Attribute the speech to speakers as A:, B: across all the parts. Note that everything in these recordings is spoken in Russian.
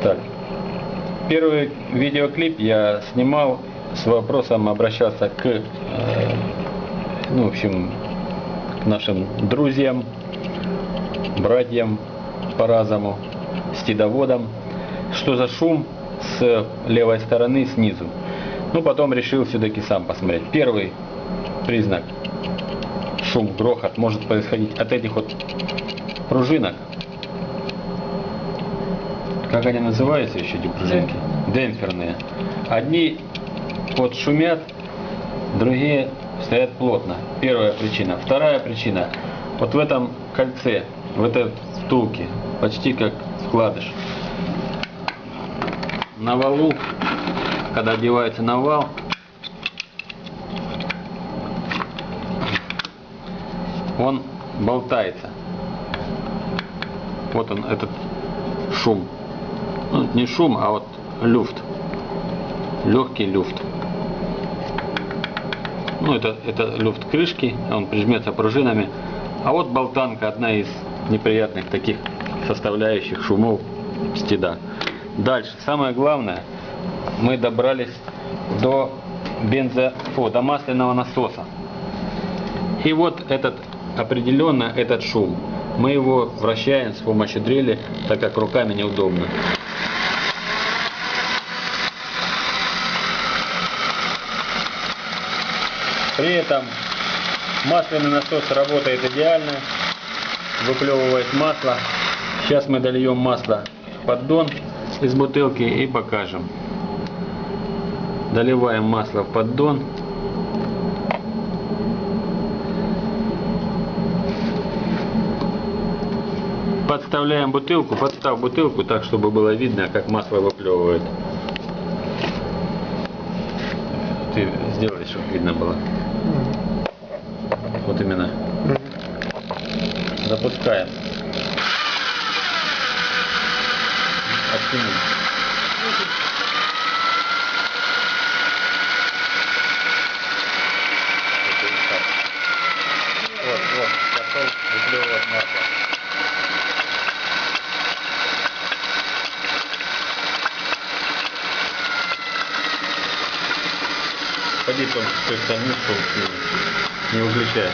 A: Так, первый видеоклип я снимал с вопросом, обращался к, в общем, к нашим друзьям, братьям по разуму, стидоводам, что за шум с левой стороны снизу. Ну, потом решил все-таки сам посмотреть. Первый признак, шум, грохот, может происходить от этих вот пружинок. Как они называются еще, эти пружинки? Демпферные. Одни вот шумят, другие стоят плотно. Первая причина. Вторая причина. Вот в этом кольце, в этой втулке, почти как вкладыш. На валу, когда одевается на вал, он болтается. Вот он, этот шум. Ну, не шум, а вот люфт. Легкий люфт. Ну, это люфт крышки, он прижмется пружинами. А вот болтанка, одна из неприятных таких составляющих шумов стида. Дальше, самое главное, мы добрались до до масляного насоса. И вот определенно этот шум. Мы его вращаем с помощью дрели, так как руками неудобно. При этом масляный насос работает идеально, выплевывает масло. Сейчас мы дольем масло в поддон из бутылки и покажем. Доливаем масло в поддон. Подставляем бутылку, подстав бутылку так, чтобы было видно, как масло выплевывает. Ты сделай, чтобы видно было. Вот именно. Запускаем. Оттянем. Вот, пошел выплевывать масло. Поди там с той стороны, не выключай.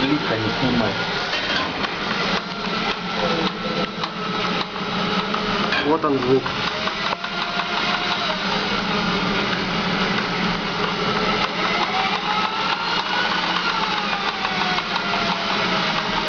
A: Близко не снимай.
B: Вот он звук.